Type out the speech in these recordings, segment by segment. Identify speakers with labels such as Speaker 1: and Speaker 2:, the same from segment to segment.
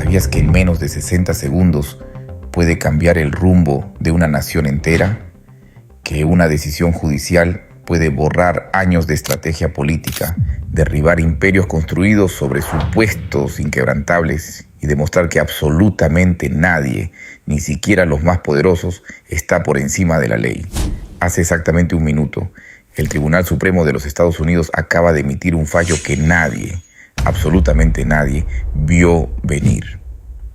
Speaker 1: ¿Sabías que en menos de 60 segundos puede cambiar el rumbo de una nación entera? ¿Que una decisión judicial puede borrar años de estrategia política, derribar imperios construidos sobre supuestos inquebrantables y demostrar que absolutamente nadie, ni siquiera los más poderosos, está por encima de la ley? Hace exactamente un minuto, el Tribunal Supremo de los Estados Unidos acaba de emitir un fallo que nadie, absolutamente nadie, vio venir.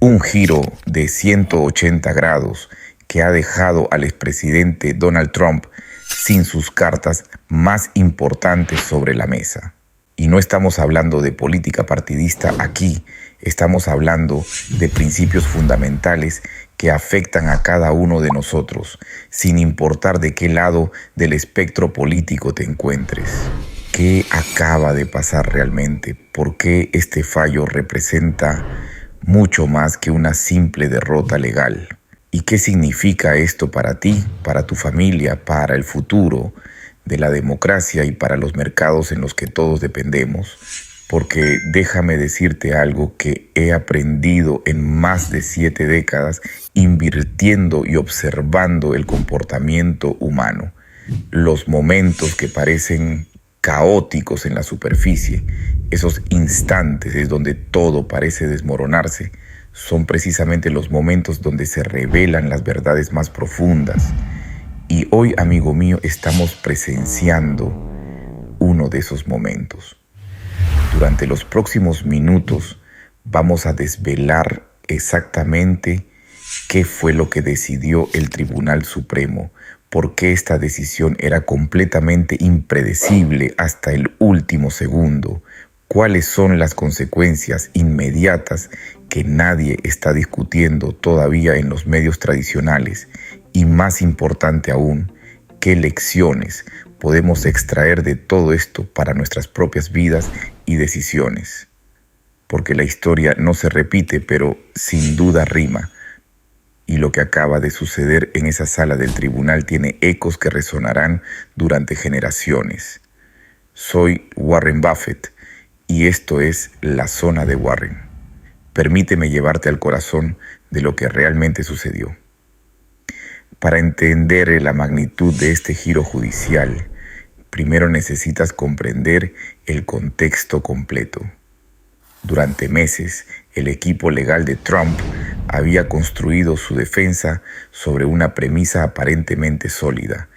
Speaker 1: Un giro de 180 grados que ha dejado al expresidente Donald Trump sin sus cartas más importantes sobre la mesa. Y no estamos hablando de política partidista aquí, estamos hablando de principios fundamentales que afectan a cada uno de nosotros, sin importar de qué lado del espectro político te encuentres. ¿Qué acaba de pasar realmente? ¿Por qué este fallo representa mucho más que una simple derrota legal? ¿Y qué significa esto para ti, para tu familia, para el futuro de la democracia y para los mercados en los que todos dependemos? Porque déjame decirte algo que he aprendido en más de 7 décadas invirtiendo y observando el comportamiento humano. Los momentos que parecen caóticos en la superficie, esos instantes es donde todo parece desmoronarse, son precisamente los momentos donde se revelan las verdades más profundas. Y hoy, amigo mío, estamos presenciando uno de esos momentos. Durante los próximos minutos vamos a desvelar exactamente qué fue lo que decidió el Tribunal Supremo, por qué esta decisión era completamente impredecible hasta el último segundo, cuáles son las consecuencias inmediatas que nadie está discutiendo todavía en los medios tradicionales y, más importante aún, qué lecciones podemos extraer de todo esto para nuestras propias vidas y decisiones. Porque la historia no se repite, pero sin duda rima. Y lo que acaba de suceder en esa sala del tribunal tiene ecos que resonarán durante generaciones. Soy Warren Buffett y esto es La Zona de Warren. Permíteme llevarte al corazón de lo que realmente sucedió. Para entender la magnitud de este giro judicial, primero necesitas comprender el contexto completo. Durante meses, el equipo legal de Trump había construido su defensa sobre una premisa aparentemente sólida: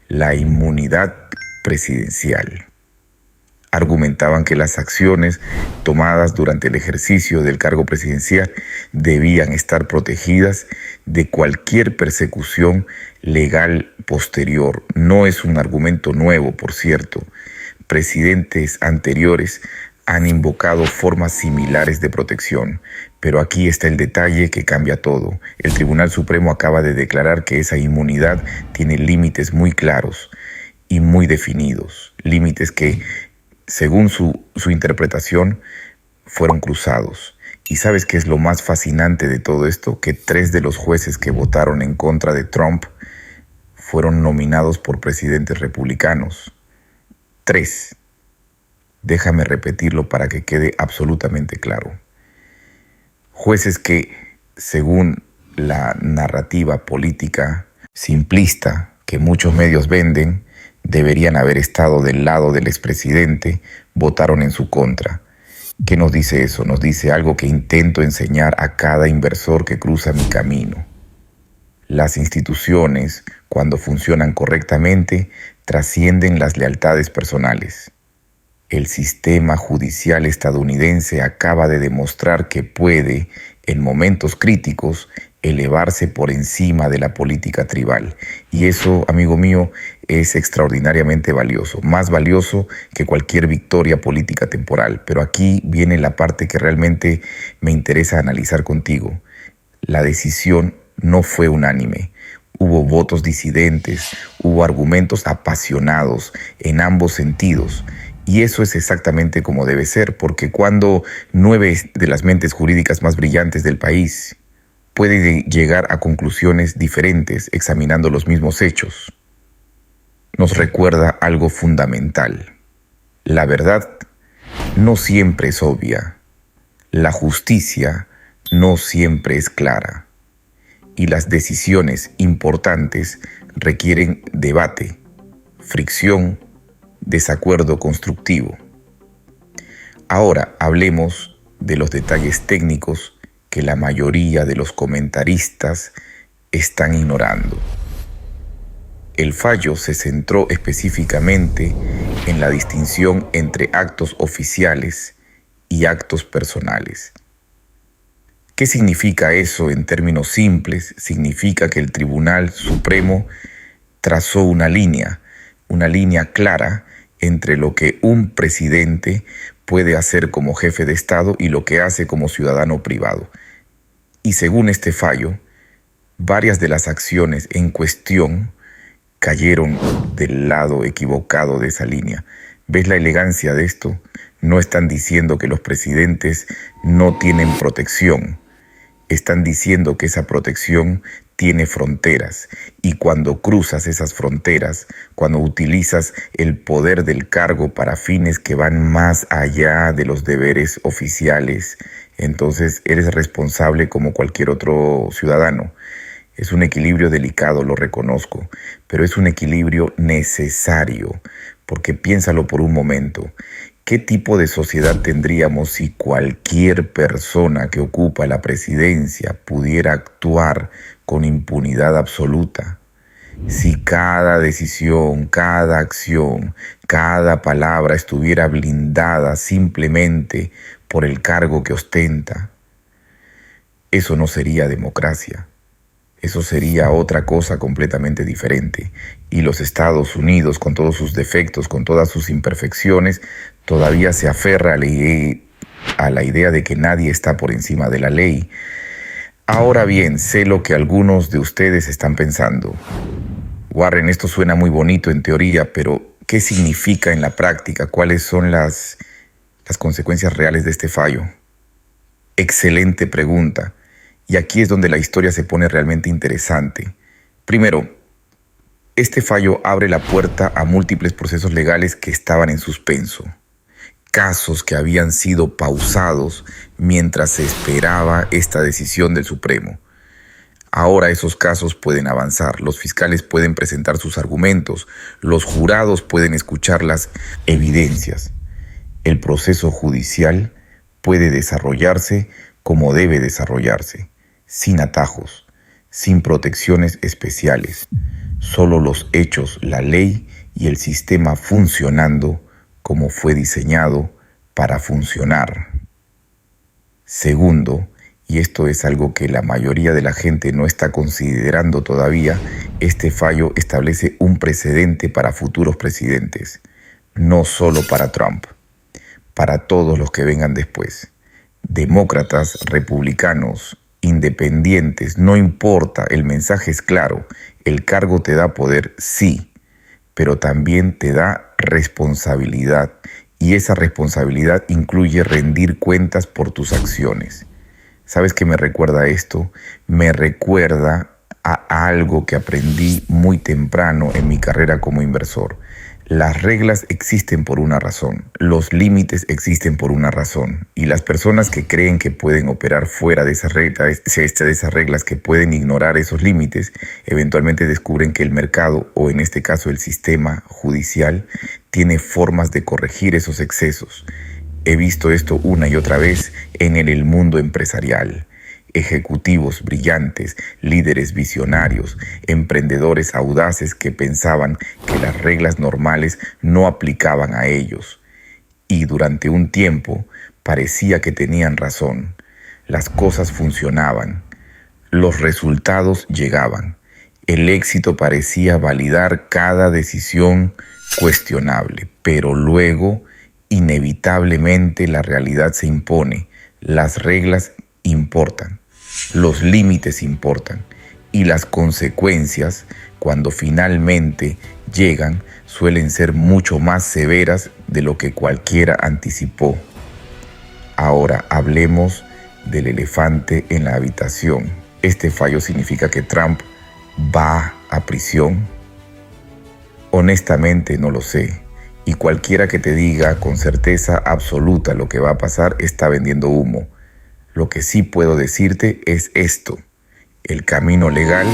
Speaker 1: la inmunidad presidencial. Argumentaban que las acciones tomadas durante el ejercicio del cargo presidencial debían estar protegidas de cualquier persecución legal posterior. No es un argumento nuevo, por cierto. Presidentes anteriores han invocado formas similares de protección, pero aquí está el detalle que cambia todo. El Tribunal Supremo acaba de declarar que esa inmunidad tiene límites muy claros y muy definidos, límites que, según su interpretación, fueron cruzados. ¿Y sabes qué es lo más fascinante de todo esto? Que 3 de los jueces que votaron en contra de Trump fueron nominados por presidentes republicanos. 3. Déjame repetirlo para que quede absolutamente claro. Jueces que, según la narrativa política simplista que muchos medios venden, deberían haber estado del lado del expresidente, votaron en su contra. ¿Qué nos dice eso? Nos dice algo que intento enseñar a cada inversor que cruza mi camino. Las instituciones, cuando funcionan correctamente, trascienden las lealtades personales. El sistema judicial estadounidense acaba de demostrar que puede, en momentos críticos, elevarse por encima de la política tribal. Y eso, amigo mío, es extraordinariamente valioso, más valioso que cualquier victoria política temporal. Pero aquí viene la parte que realmente me interesa analizar contigo. La decisión no fue unánime. Hubo votos disidentes, hubo argumentos apasionados en ambos sentidos. Y eso es exactamente como debe ser, porque cuando 9 de las mentes jurídicas más brillantes del país pueden llegar a conclusiones diferentes examinando los mismos hechos, nos recuerda algo fundamental. La verdad no siempre es obvia. La justicia no siempre es clara y las decisiones importantes requieren debate, fricción, desacuerdo constructivo. Ahora hablemos de los detalles técnicos que la mayoría de los comentaristas están ignorando. El fallo se centró específicamente en la distinción entre actos oficiales y actos personales. ¿Qué significa eso en términos simples? Significa que el Tribunal Supremo trazó una línea clara entre lo que un presidente puede hacer como jefe de Estado y lo que hace como ciudadano privado. Y según este fallo, varias de las acciones en cuestión cayeron del lado equivocado de esa línea. ¿Ves la elegancia de esto? No están diciendo que los presidentes no tienen protección. Están diciendo que esa protección tiene fronteras y cuando cruzas esas fronteras, cuando utilizas el poder del cargo para fines que van más allá de los deberes oficiales, entonces eres responsable como cualquier otro ciudadano. Es un equilibrio delicado, lo reconozco, pero es un equilibrio necesario, porque piénsalo por un momento. ¿Qué tipo de sociedad tendríamos si cualquier persona que ocupa la presidencia pudiera actuar con impunidad absoluta? Si cada decisión, cada acción, cada palabra estuviera blindada simplemente por el cargo que ostenta, eso no sería democracia. Eso sería otra cosa completamente diferente. Y los Estados Unidos, con todos sus defectos, con todas sus imperfecciones, todavía se aferra a la idea de que nadie está por encima de la ley. Ahora bien, sé lo que algunos de ustedes están pensando. Warren, esto suena muy bonito en teoría, pero ¿qué significa en la práctica? ¿Cuáles son las consecuencias reales de este fallo? Excelente pregunta. Y aquí es donde la historia se pone realmente interesante. Primero, este fallo abre la puerta a múltiples procesos legales que estaban en suspenso. Casos que habían sido pausados mientras se esperaba esta decisión del Supremo. Ahora esos casos pueden avanzar, los fiscales pueden presentar sus argumentos, los jurados pueden escuchar las evidencias. El proceso judicial puede desarrollarse como debe desarrollarse. Sin atajos, sin protecciones especiales, solo los hechos, la ley y el sistema funcionando como fue diseñado para funcionar. Segundo, y esto es algo que la mayoría de la gente no está considerando todavía, este fallo establece un precedente para futuros presidentes, no solo para Trump, para todos los que vengan después. Demócratas, republicanos, independientes, no importa, el mensaje es claro, el cargo te da poder, sí, pero también te da responsabilidad y esa responsabilidad incluye rendir cuentas por tus acciones. ¿Sabes qué me recuerda esto? Me recuerda a algo que aprendí muy temprano en mi carrera como inversor. Las reglas existen por una razón, los límites existen por una razón y las personas que creen que pueden operar fuera de esas reglas, que pueden ignorar esos límites, eventualmente descubren que el mercado, o en este caso el sistema judicial, tiene formas de corregir esos excesos. He visto esto una y otra vez en el mundo empresarial. Ejecutivos brillantes, líderes visionarios, emprendedores audaces que pensaban que las reglas normales no aplicaban a ellos. Y durante un tiempo parecía que tenían razón. Las cosas funcionaban. Los resultados llegaban. El éxito parecía validar cada decisión cuestionable. Pero luego, inevitablemente, la realidad se impone. Las reglas importan. Los límites importan y las consecuencias, cuando finalmente llegan, suelen ser mucho más severas de lo que cualquiera anticipó. Ahora hablemos del elefante en la habitación. ¿Este fallo significa que Trump va a prisión? Honestamente no lo sé. Y cualquiera que te diga con certeza absoluta lo que va a pasar está vendiendo humo. Lo que sí puedo decirte es esto: el camino legal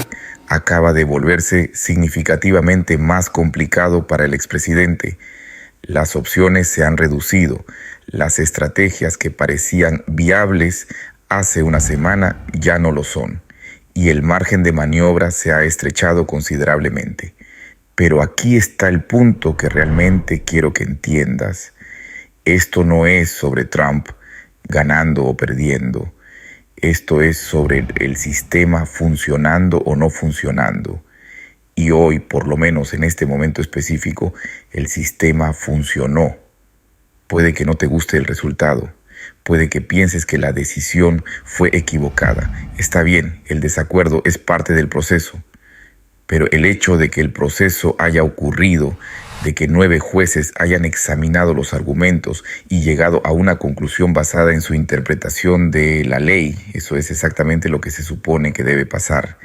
Speaker 1: acaba de volverse significativamente más complicado para el expresidente. Las opciones se han reducido. Las estrategias que parecían viables hace una semana ya no lo son, y el margen de maniobra se ha estrechado considerablemente. Pero aquí está el punto que realmente quiero que entiendas. Esto no es sobre Trump ganando o perdiendo. Esto es sobre el sistema funcionando o no funcionando. Y hoy, por lo menos en este momento específico, el sistema funcionó. Puede que no te guste el resultado. Puede que pienses que la decisión fue equivocada. Está bien, el desacuerdo es parte del proceso. Pero el hecho de que el proceso haya ocurrido, de que 9 jueces hayan examinado los argumentos y llegado a una conclusión basada en su interpretación de la ley, eso es exactamente lo que se supone que debe pasar.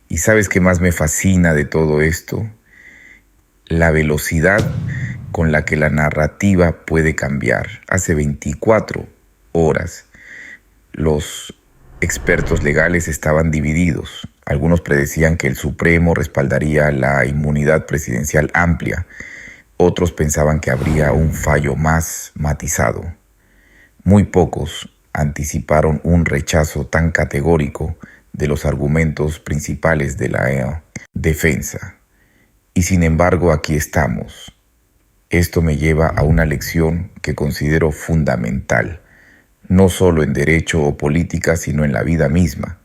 Speaker 1: ¿Y sabes qué más me fascina de todo esto? La velocidad con la que la narrativa puede cambiar. Hace 24 horas los expertos legales estaban divididos. Algunos predecían que el Supremo respaldaría la inmunidad presidencial amplia. Otros pensaban que habría un fallo más matizado. Muy pocos anticiparon un rechazo tan categórico de los argumentos principales de la defensa. Y sin embargo, aquí estamos. Esto me lleva a una lección que considero fundamental, no solo en derecho o política, sino en la vida misma.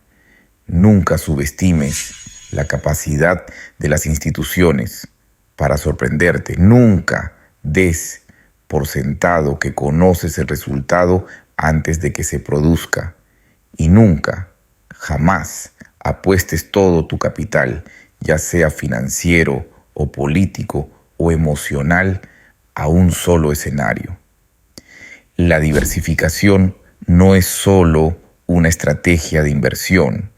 Speaker 1: Nunca subestimes la capacidad de las instituciones para sorprenderte. Nunca des por sentado que conoces el resultado antes de que se produzca. Y nunca, jamás, apuestes todo tu capital, ya sea financiero o político o emocional, a un solo escenario. La diversificación no es solo una estrategia de inversión,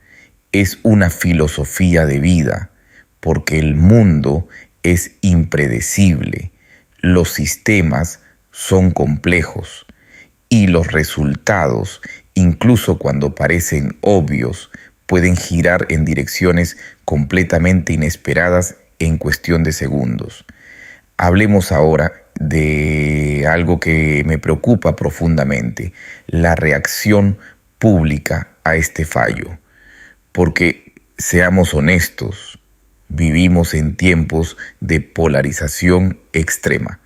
Speaker 1: es una filosofía de vida, porque el mundo es impredecible, los sistemas son complejos y los resultados, incluso cuando parecen obvios, pueden girar en direcciones completamente inesperadas en cuestión de segundos. Hablemos ahora de algo que me preocupa profundamente: la reacción pública a este fallo. Porque, seamos honestos, vivimos en tiempos de polarización extrema.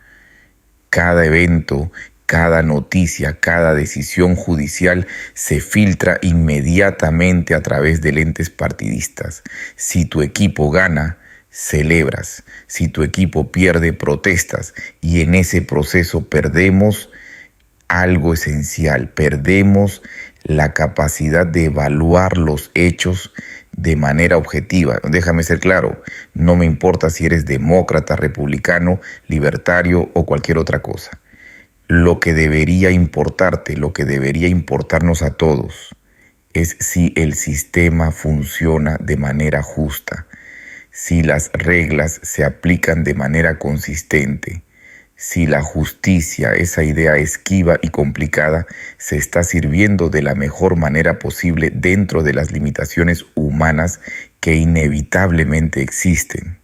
Speaker 1: Cada evento, cada noticia, cada decisión judicial se filtra inmediatamente a través de lentes partidistas. Si tu equipo gana, celebras. Si tu equipo pierde, protestas. Y en ese proceso perdemos algo esencial, perdemos la capacidad de evaluar los hechos de manera objetiva. Déjame ser claro, no me importa si eres demócrata, republicano, libertario o cualquier otra cosa. Lo que debería importarte, lo que debería importarnos a todos, es si el sistema funciona de manera justa, si las reglas se aplican de manera consistente, si la justicia, esa idea esquiva y complicada, se está sirviendo de la mejor manera posible dentro de las limitaciones humanas que inevitablemente existen.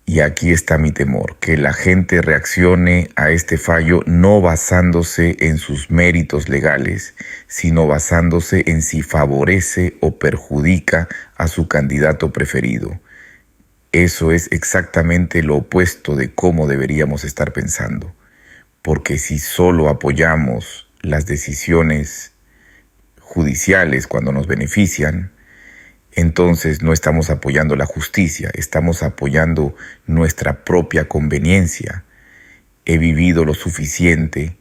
Speaker 1: Y aquí está mi temor: que la gente reaccione a este fallo no basándose en sus méritos legales, sino basándose en si favorece o perjudica a su candidato preferido. Eso es exactamente lo opuesto de cómo deberíamos estar pensando. Porque si solo apoyamos las decisiones judiciales cuando nos benefician, entonces no estamos apoyando la justicia, estamos apoyando nuestra propia conveniencia. He vivido lo suficiente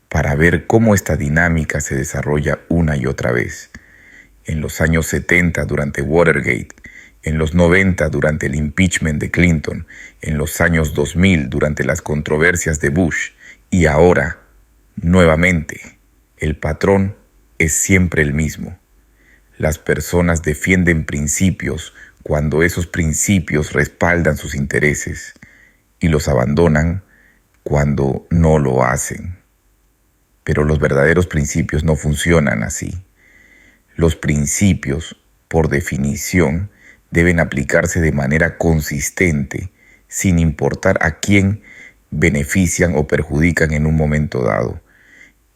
Speaker 1: para ver cómo esta dinámica se desarrolla una y otra vez. En los años 70, durante Watergate, en los 90, durante el impeachment de Clinton, en los años 2000, durante las controversias de Bush, y ahora, nuevamente, el patrón es siempre el mismo. Las personas defienden principios cuando esos principios respaldan sus intereses y los abandonan cuando no lo hacen. Pero los verdaderos principios no funcionan así. Los principios, por definición, deben aplicarse de manera consistente, sin importar a quién benefician o perjudican en un momento dado.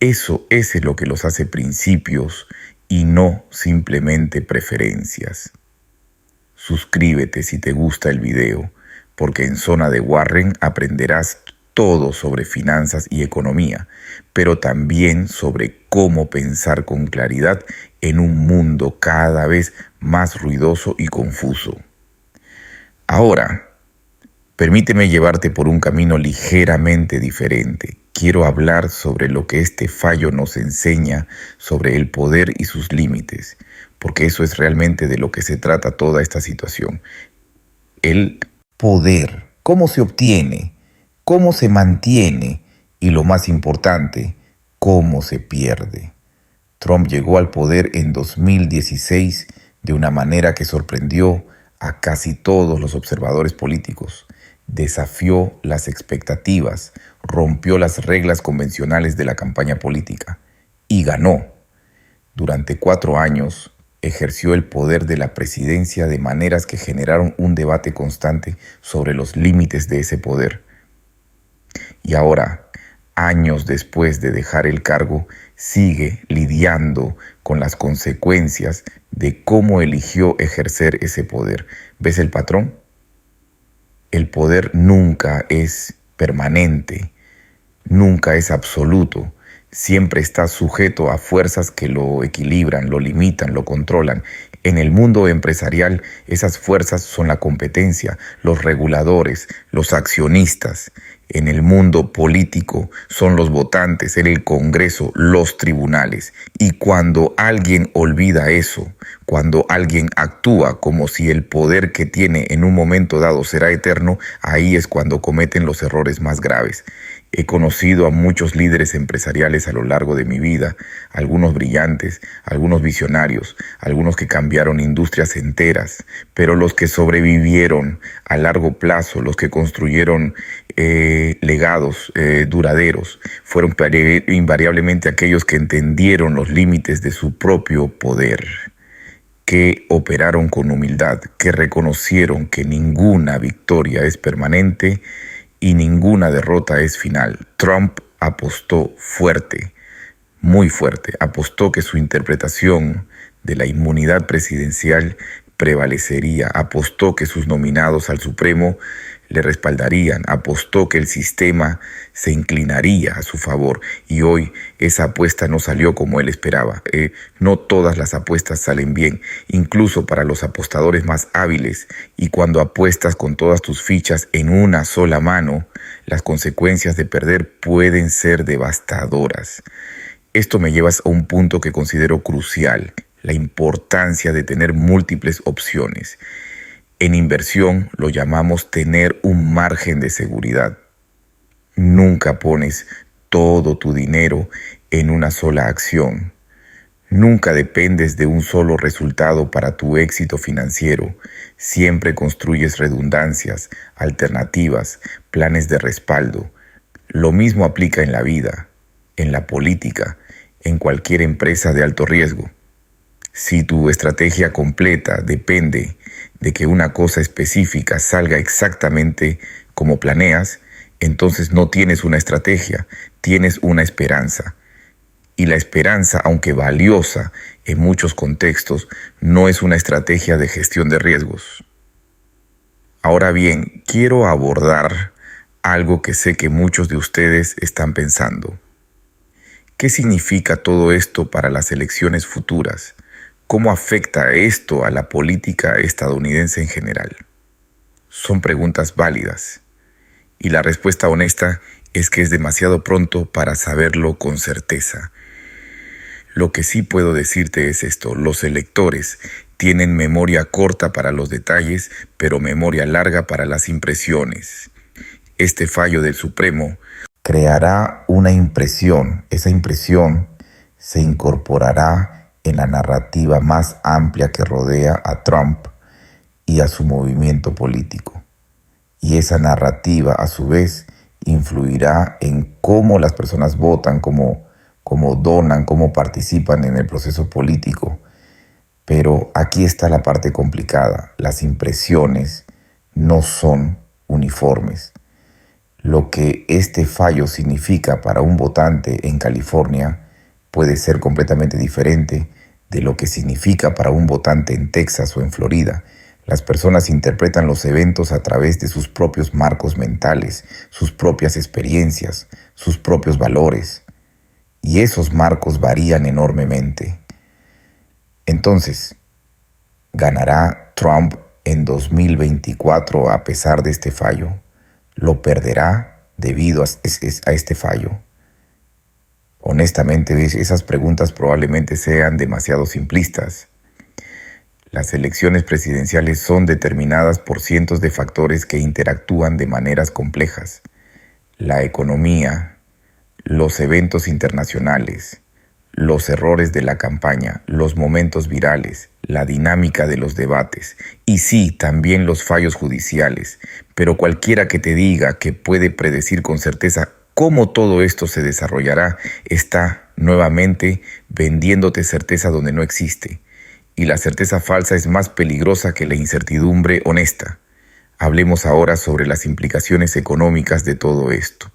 Speaker 1: Eso es lo que los hace principios y no simplemente preferencias. Suscríbete si te gusta el video, porque en Zona de Warren aprenderás todo sobre finanzas y economía, pero también sobre cómo pensar con claridad en un mundo cada vez más ruidoso y confuso. Ahora, permíteme llevarte por un camino ligeramente diferente. Quiero hablar sobre lo que este fallo nos enseña sobre el poder y sus límites, porque eso es realmente de lo que se trata toda esta situación. El poder, cómo se obtiene, cómo se mantiene y, lo más importante, cómo se pierde. Trump llegó al poder en 2016 de una manera que sorprendió a casi todos los observadores políticos. Desafió las expectativas, rompió las reglas convencionales de la campaña política y ganó. Durante 4 años ejerció el poder de la presidencia de maneras que generaron un debate constante sobre los límites de ese poder. Y ahora, años después de dejar el cargo, sigue lidiando con las consecuencias de cómo eligió ejercer ese poder. ¿Ves el patrón? El poder nunca es permanente, nunca es absoluto. Siempre está sujeto a fuerzas que lo equilibran, lo limitan, lo controlan. En el mundo empresarial, esas fuerzas son la competencia, los reguladores, los accionistas. En el mundo político son los votantes, en el Congreso, los tribunales. Y cuando alguien olvida eso, cuando alguien actúa como si el poder que tiene en un momento dado será eterno, ahí es cuando cometen los errores más graves. He conocido a muchos líderes empresariales a lo largo de mi vida, algunos brillantes, algunos visionarios, algunos que cambiaron industrias enteras, pero los que sobrevivieron a largo plazo, los que construyeron legados duraderos, fueron invariablemente aquellos que entendieron los límites de su propio poder, que operaron con humildad, que reconocieron que ninguna victoria es permanente y ninguna derrota es final. Trump apostó fuerte, muy fuerte, apostó que su interpretación de la inmunidad presidencial prevalecería, apostó que sus nominados al Supremo le respaldarían, apostó que el sistema se inclinaría a su favor, y hoy esa apuesta no salió como él esperaba. No todas las apuestas salen bien, incluso para los apostadores más hábiles, y cuando apuestas con todas tus fichas en una sola mano, las consecuencias de perder pueden ser devastadoras. Esto me lleva a un punto que considero crucial: la importancia de tener múltiples opciones. En inversión lo llamamos tener un margen de seguridad. Nunca pones todo tu dinero en una sola acción. Nunca dependes de un solo resultado para tu éxito financiero. Siempre construyes redundancias, alternativas, planes de respaldo. Lo mismo aplica en la vida, en la política, en cualquier empresa de alto riesgo. Si tu estrategia completa depende de que una cosa específica salga exactamente como planeas, entonces no tienes una estrategia, tienes una esperanza. Y la esperanza, aunque valiosa en muchos contextos, no es una estrategia de gestión de riesgos. Ahora bien, quiero abordar algo que sé que muchos de ustedes están pensando. ¿Qué significa todo esto para las elecciones futuras? ¿Cómo afecta esto a la política estadounidense en general? Son preguntas válidas, y la respuesta honesta es que es demasiado pronto para saberlo con certeza. Lo que sí puedo decirte es esto: los electores tienen memoria corta para los detalles, pero memoria larga para las impresiones. Este fallo del Supremo creará una impresión. Esa impresión se incorporará en la narrativa más amplia que rodea a Trump y a su movimiento político. Y esa narrativa, a su vez, influirá en cómo las personas votan, cómo cómo donan, cómo participan en el proceso político. Pero aquí está la parte complicada. Las impresiones no son uniformes. Lo que este fallo significa para un votante en California puede ser completamente diferente de lo que significa para un votante en Texas o en Florida. Las personas interpretan los eventos a través de sus propios marcos mentales, sus propias experiencias, sus propios valores. Y esos marcos varían enormemente. Entonces, ¿ganará Trump en 2024 a pesar de este fallo? ¿Lo perderá debido a este fallo? Honestamente, esas preguntas probablemente sean demasiado simplistas. Las elecciones presidenciales son determinadas por cientos de factores que interactúan de maneras complejas. La economía, los eventos internacionales, los errores de la campaña, los momentos virales, la dinámica de los debates y sí, también los fallos judiciales. Pero cualquiera que te diga que puede predecir con certeza cómo todo esto se desarrollará está nuevamente vendiéndote certeza donde no existe. Y la certeza falsa es más peligrosa que la incertidumbre honesta. Hablemos ahora sobre las implicaciones económicas de todo esto.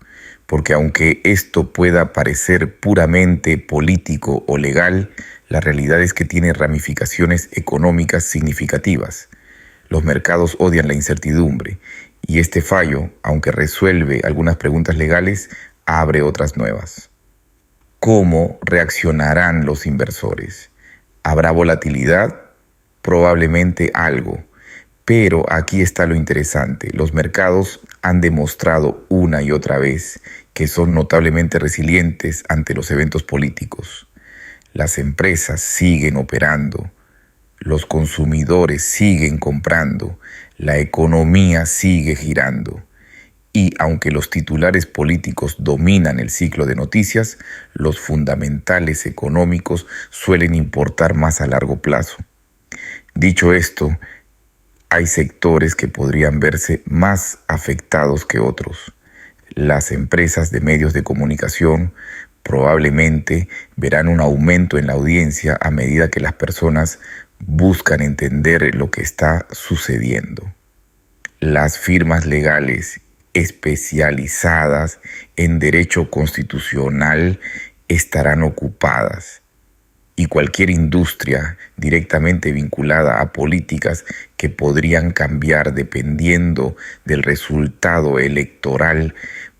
Speaker 1: Porque aunque esto pueda parecer puramente político o legal, la realidad es que tiene ramificaciones económicas significativas. Los mercados odian la incertidumbre y este fallo, aunque resuelve algunas preguntas legales, abre otras nuevas. ¿Cómo reaccionarán los inversores? ¿Habrá volatilidad? Probablemente algo. Pero aquí está lo interesante. Los mercados han demostrado una y otra vez que son notablemente resilientes ante los eventos políticos. Las empresas siguen operando, los consumidores siguen comprando, la economía sigue girando. Y aunque los titulares políticos dominan el ciclo de noticias, los fundamentales económicos suelen importar más a largo plazo. Dicho esto, hay sectores que podrían verse más afectados que otros. Las empresas de medios de comunicación probablemente verán un aumento en la audiencia a medida que las personas buscan entender lo que está sucediendo. Las firmas legales especializadas en derecho constitucional estarán ocupadas. Y cualquier industria directamente vinculada a políticas que podrían cambiar dependiendo del resultado electoral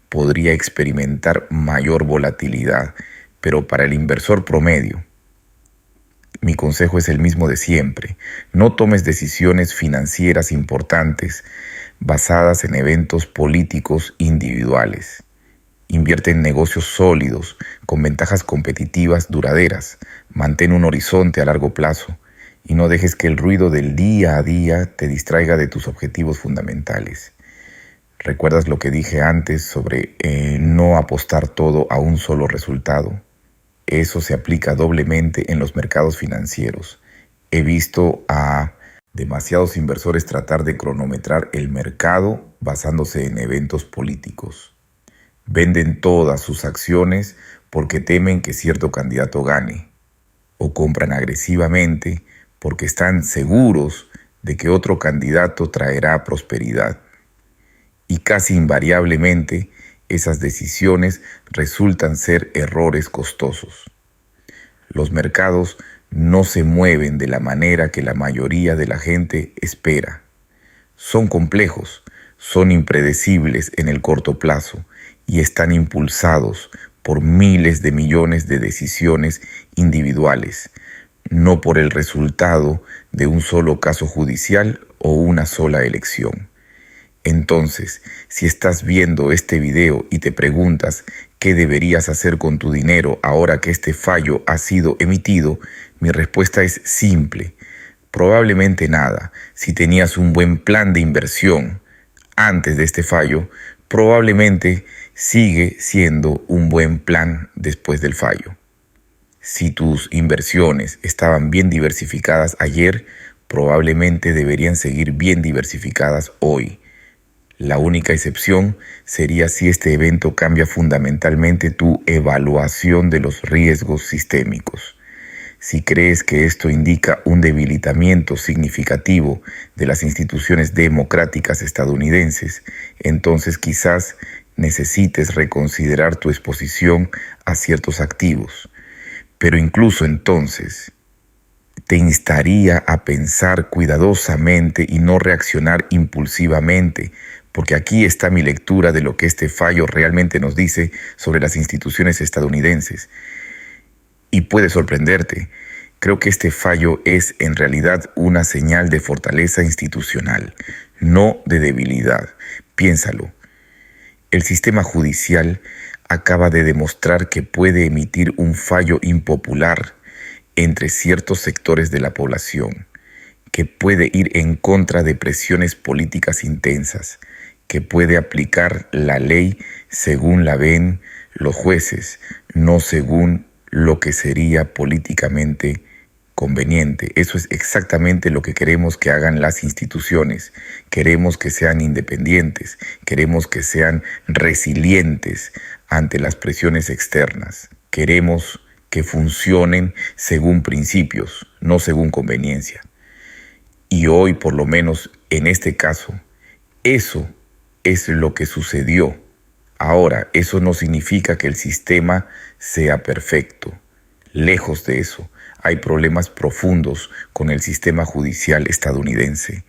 Speaker 1: podría experimentar mayor volatilidad. Pero para el inversor promedio, mi consejo es el mismo de siempre. No tomes decisiones financieras importantes basadas en eventos políticos individuales. Invierte en negocios sólidos, con ventajas competitivas duraderas. Mantén un horizonte a largo plazo y no dejes que el ruido del día a día te distraiga de tus objetivos fundamentales. ¿Recuerdas lo que dije antes sobre no apostar todo a un solo resultado? Eso se aplica doblemente en los mercados financieros. He visto a demasiados inversores tratar de cronometrar el mercado basándose en eventos políticos. Venden todas sus acciones porque temen que cierto candidato gane, o compran agresivamente porque están seguros de que otro candidato traerá prosperidad. Y casi invariablemente esas decisiones resultan ser errores costosos. Los mercados no se mueven de la manera que la mayoría de la gente espera. Son complejos, son impredecibles en el corto plazo y están impulsados por miles de millones de decisiones individuales, no por el resultado de un solo caso judicial o una sola elección. Entonces, si estás viendo este video y te preguntas qué deberías hacer con tu dinero ahora que este fallo ha sido emitido, mi respuesta es simple. Probablemente nada. Si tenías un buen plan de inversión antes de este fallo, probablemente sigue siendo un buen plan después del fallo. Si tus inversiones estaban bien diversificadas ayer, probablemente deberían seguir bien diversificadas hoy. La única excepción sería si este evento cambia fundamentalmente tu evaluación de los riesgos sistémicos. Si crees que esto indica un debilitamiento significativo de las instituciones democráticas estadounidenses, entonces quizás necesites reconsiderar tu exposición a ciertos activos. Pero incluso entonces, te instaría a pensar cuidadosamente y no reaccionar impulsivamente, porque aquí está mi lectura de lo que este fallo realmente nos dice sobre las instituciones estadounidenses. Y puede sorprenderte. Creo que este fallo es en realidad una señal de fortaleza institucional, no de debilidad. Piénsalo. El sistema judicial acaba de demostrar que puede emitir un fallo impopular entre ciertos sectores de la población, que puede ir en contra de presiones políticas intensas, que puede aplicar la ley según la ven los jueces, no según lo que sería políticamente conveniente. Eso es exactamente lo que queremos que hagan las instituciones. Queremos que sean independientes, queremos que sean resilientes ante las presiones externas. Queremos que funcionen según principios, no según conveniencia. Y hoy, por lo menos en este caso, eso es lo que sucedió. Ahora, eso no significa que el sistema sea perfecto. Lejos de eso, hay problemas profundos con el sistema judicial estadounidense.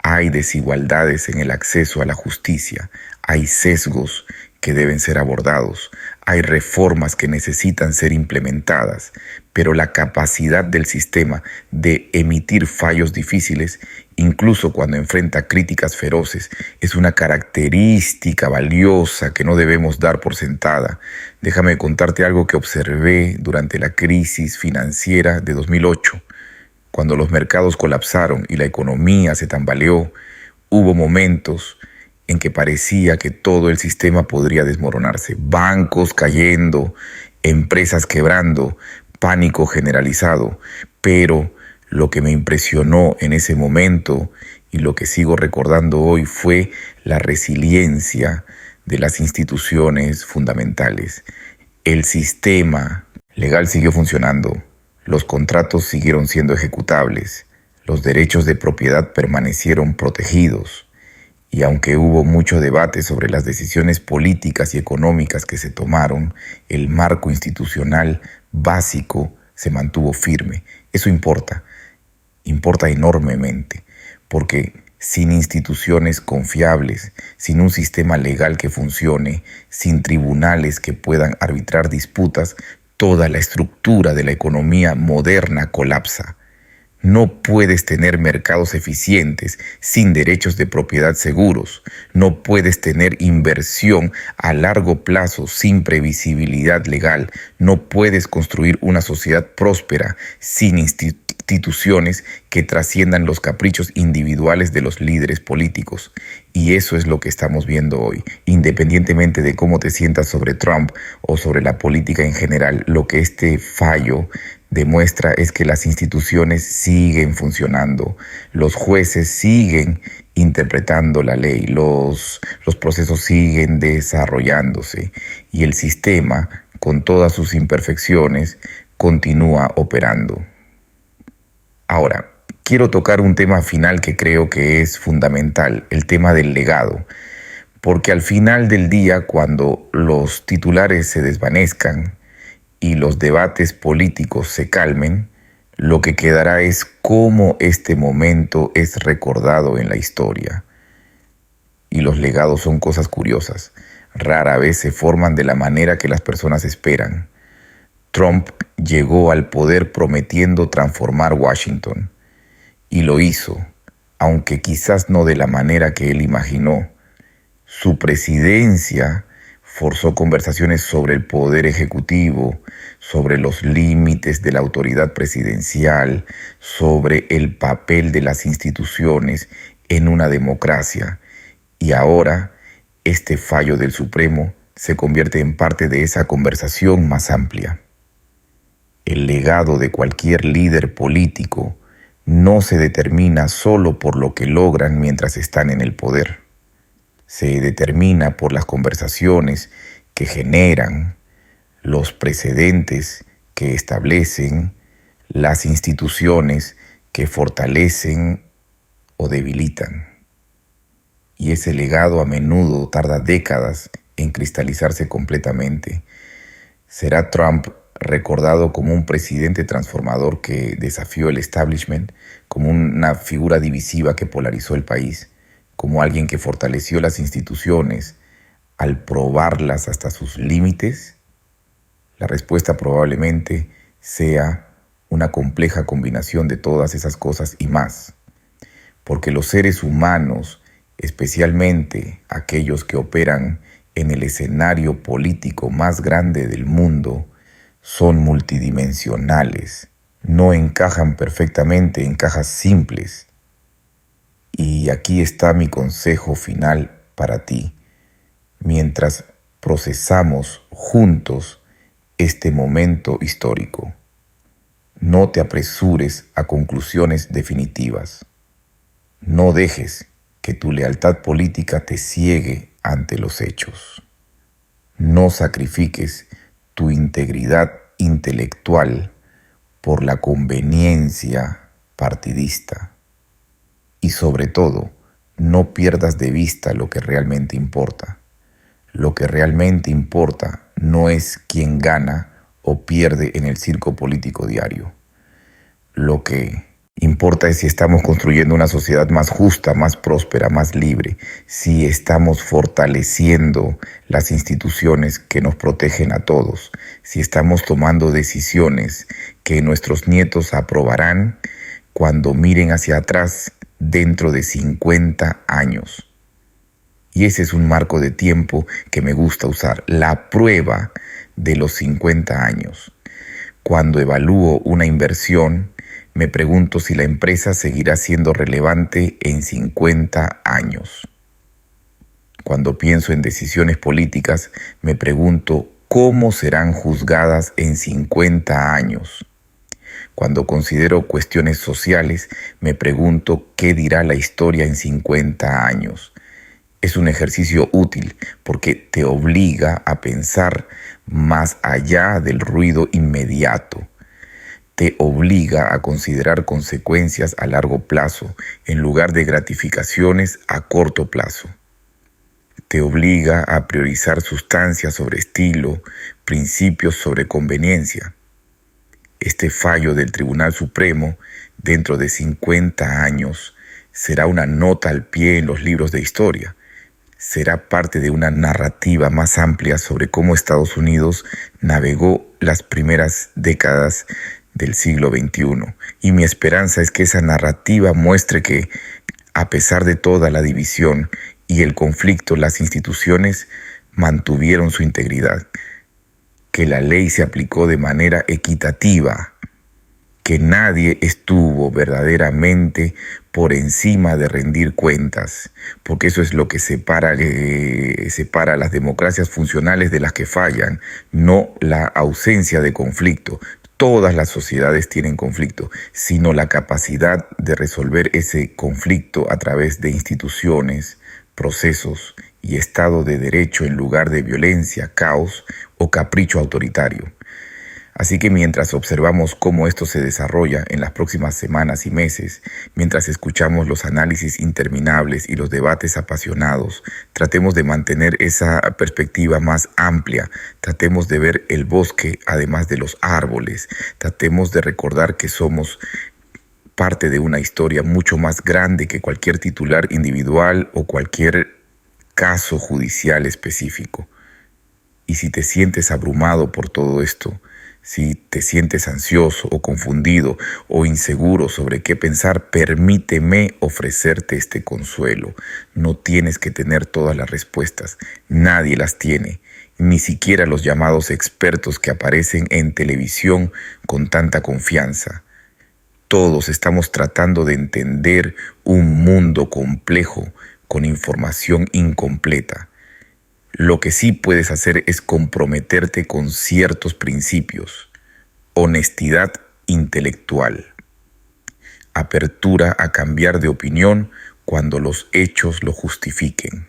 Speaker 1: Hay desigualdades en el acceso a la justicia, hay sesgos que deben ser abordados, hay reformas que necesitan ser implementadas, pero la capacidad del sistema de emitir fallos difíciles, incluso cuando enfrenta críticas feroces, es una característica valiosa que no debemos dar por sentada. Déjame contarte algo que observé durante la crisis financiera de 2008. Cuando los mercados colapsaron y la economía se tambaleó, hubo momentos en que parecía que todo el sistema podría desmoronarse. Bancos cayendo, empresas quebrando, pánico generalizado. Pero lo que me impresionó en ese momento y lo que sigo recordando hoy fue la resiliencia de las instituciones fundamentales. El sistema legal siguió funcionando. Los contratos siguieron siendo ejecutables, los derechos de propiedad permanecieron protegidos, y aunque hubo mucho debate sobre las decisiones políticas y económicas que se tomaron, el marco institucional básico se mantuvo firme. Eso importa enormemente, porque sin instituciones confiables, sin un sistema legal que funcione, sin tribunales que puedan arbitrar disputas, toda la estructura de la economía moderna colapsa. No puedes tener mercados eficientes sin derechos de propiedad seguros. No puedes tener inversión a largo plazo sin previsibilidad legal. No puedes construir una sociedad próspera sin instituciones que trasciendan los caprichos individuales de los líderes políticos. Y eso es lo que estamos viendo hoy. Independientemente de cómo te sientas sobre Trump o sobre la política en general, lo que este fallo demuestra es que las instituciones siguen funcionando, los jueces siguen interpretando la ley, los procesos siguen desarrollándose y el sistema, con todas sus imperfecciones, continúa operando. Ahora, quiero tocar un tema final que creo que es fundamental, el tema del legado, porque al final del día, cuando los titulares se desvanezcan, y los debates políticos se calmen, lo que quedará es cómo este momento es recordado en la historia. Y los legados son cosas curiosas. Rara vez se forman de la manera que las personas esperan. Trump llegó al poder prometiendo transformar Washington. Y lo hizo, aunque quizás no de la manera que él imaginó. Su presidencia forzó conversaciones sobre el poder ejecutivo, sobre los límites de la autoridad presidencial, sobre el papel de las instituciones en una democracia. Y ahora, este fallo del Supremo se convierte en parte de esa conversación más amplia. El legado de cualquier líder político no se determina solo por lo que logran mientras están en el poder. se determina por las conversaciones que generan, los precedentes que establecen, las instituciones que fortalecen o debilitan. Y ese legado a menudo tarda décadas en cristalizarse completamente. ¿Será Trump recordado como un presidente transformador que desafió el establishment, como una figura divisiva que polarizó el país, como alguien que fortaleció las instituciones al probarlas hasta sus límites? La respuesta probablemente sea una compleja combinación de todas esas cosas y más, porque los seres humanos, especialmente aquellos que operan en el escenario político más grande del mundo, son multidimensionales, no encajan perfectamente en cajas simples. Y aquí está mi consejo final para ti. Mientras procesamos juntos este momento histórico, no te apresures a conclusiones definitivas. No dejes que tu lealtad política te ciegue ante los hechos. No sacrifiques tu integridad intelectual por la conveniencia partidista. Y sobre todo, no pierdas de vista lo que realmente importa. Lo que realmente importa no es quién gana o pierde en el circo político diario. Lo que importa es si estamos construyendo una sociedad más justa, más próspera, más libre, si estamos fortaleciendo las instituciones que nos protegen a todos, si estamos tomando decisiones que nuestros nietos aprobarán cuando miren hacia atrás dentro de 50 años. Y ese es un marco de tiempo que me gusta usar, la prueba de los 50 años. Cuando evalúo una inversión, me pregunto si la empresa seguirá siendo relevante en 50 años. Cuando pienso en decisiones políticas, me pregunto cómo serán juzgadas en 50 años. Cuando considero cuestiones sociales, me pregunto qué dirá la historia en 50 años. Es un ejercicio útil porque te obliga a pensar más allá del ruido inmediato. Te obliga a considerar consecuencias a largo plazo en lugar de gratificaciones a corto plazo. Te obliga a priorizar sustancia sobre estilo, principios sobre conveniencia. Este fallo del Tribunal Supremo, dentro de 50 años, será una nota al pie en los libros de historia. Será parte de una narrativa más amplia sobre cómo Estados Unidos navegó las primeras décadas del siglo XXI. Y mi esperanza es que esa narrativa muestre que, a pesar de toda la división y el conflicto, las instituciones mantuvieron su integridad, que la ley se aplicó de manera equitativa, que nadie estuvo verdaderamente por encima de rendir cuentas, porque eso es lo que separa a las democracias funcionales de las que fallan, no la ausencia de conflicto. Todas las sociedades tienen conflicto, sino la capacidad de resolver ese conflicto a través de instituciones, procesos y Estado de Derecho en lugar de violencia, caos o capricho autoritario. Así que mientras observamos cómo esto se desarrolla en las próximas semanas y meses, mientras escuchamos los análisis interminables y los debates apasionados, tratemos de mantener esa perspectiva más amplia, tratemos de ver el bosque además de los árboles, tratemos de recordar que somos parte de una historia mucho más grande que cualquier titular individual o cualquier caso judicial específico. Y si te sientes abrumado por todo esto, si te sientes ansioso o confundido o inseguro sobre qué pensar, permíteme ofrecerte este consuelo. No tienes que tener todas las respuestas. Nadie las tiene, ni siquiera los llamados expertos que aparecen en televisión con tanta confianza. Todos estamos tratando de entender un mundo complejo con información incompleta. Lo que sí puedes hacer es comprometerte con ciertos principios, honestidad intelectual, apertura a cambiar de opinión cuando los hechos lo justifiquen,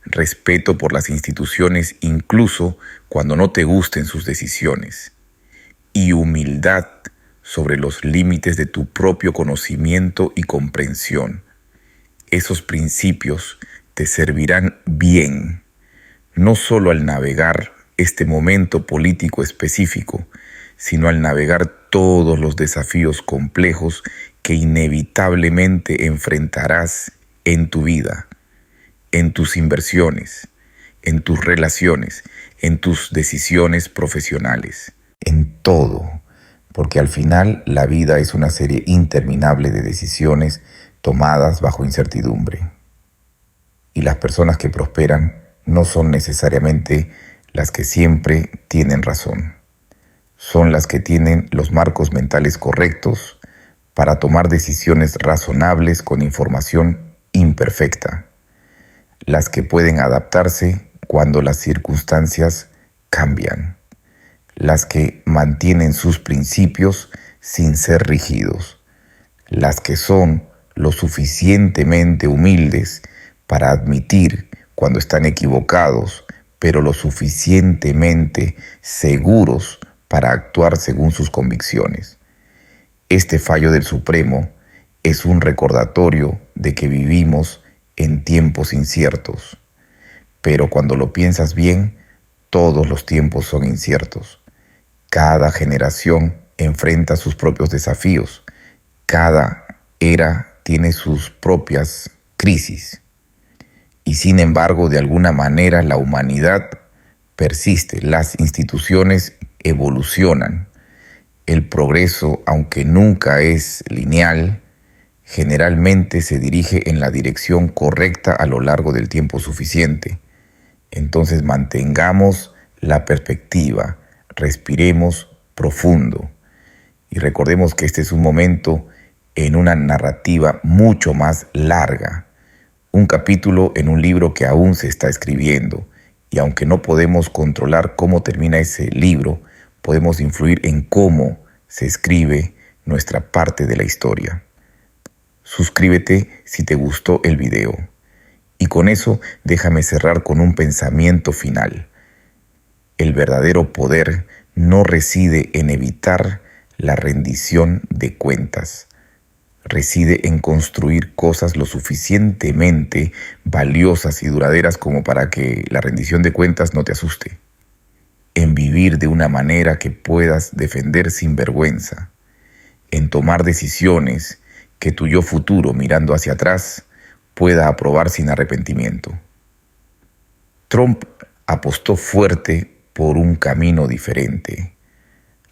Speaker 1: respeto por las instituciones incluso cuando no te gusten sus decisiones, y humildad sobre los límites de tu propio conocimiento y comprensión. Esos principios te servirán bien, no solo al navegar este momento político específico, sino al navegar todos los desafíos complejos que inevitablemente enfrentarás en tu vida, en tus inversiones, en tus relaciones, en tus decisiones profesionales, en todo, porque al final la vida es una serie interminable de decisiones tomadas bajo incertidumbre. Y las personas que prosperan no son necesariamente las que siempre tienen razón. Son las que tienen los marcos mentales correctos para tomar decisiones razonables con información imperfecta. Las que pueden adaptarse cuando las circunstancias cambian. Las que mantienen sus principios sin ser rígidos. Las que son lo suficientemente humildes para admitir cuando están equivocados, pero lo suficientemente seguros para actuar según sus convicciones. Este fallo del Supremo es un recordatorio de que vivimos en tiempos inciertos. Pero cuando lo piensas bien, todos los tiempos son inciertos. Cada generación enfrenta sus propios desafíos. Cada era tiene sus propias crisis. Y sin embargo, de alguna manera, la humanidad persiste. Las instituciones evolucionan. El progreso, aunque nunca es lineal, generalmente se dirige en la dirección correcta a lo largo del tiempo suficiente. Entonces mantengamos la perspectiva, respiremos profundo y recordemos que este es un momento en una narrativa mucho más larga, un capítulo en un libro que aún se está escribiendo, y aunque no podemos controlar cómo termina ese libro, podemos influir en cómo se escribe nuestra parte de la historia. Suscríbete si te gustó el video. Y con eso déjame cerrar con un pensamiento final. El verdadero poder no reside en evitar la rendición de cuentas. Reside en construir cosas lo suficientemente valiosas y duraderas como para que la rendición de cuentas no te asuste. En vivir de una manera que puedas defender sin vergüenza. En tomar decisiones que tu yo futuro, mirando hacia atrás, pueda aprobar sin arrepentimiento. Trump apostó fuerte por un camino diferente.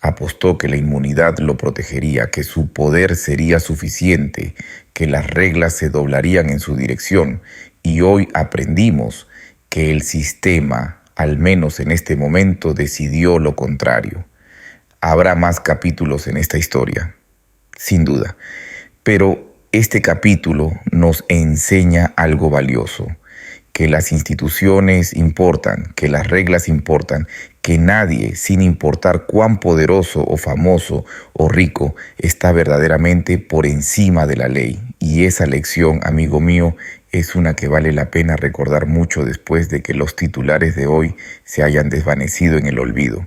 Speaker 1: Apostó que la inmunidad lo protegería, que su poder sería suficiente, que las reglas se doblarían en su dirección, y hoy aprendimos que el sistema, al menos en este momento, decidió lo contrario. Habrá más capítulos en esta historia, sin duda, pero este capítulo nos enseña algo valioso, que las instituciones importan, que las reglas importan, que nadie, sin importar cuán poderoso o famoso o rico, está verdaderamente por encima de la ley. Y esa lección, amigo mío, es una que vale la pena recordar mucho después de que los titulares de hoy se hayan desvanecido en el olvido.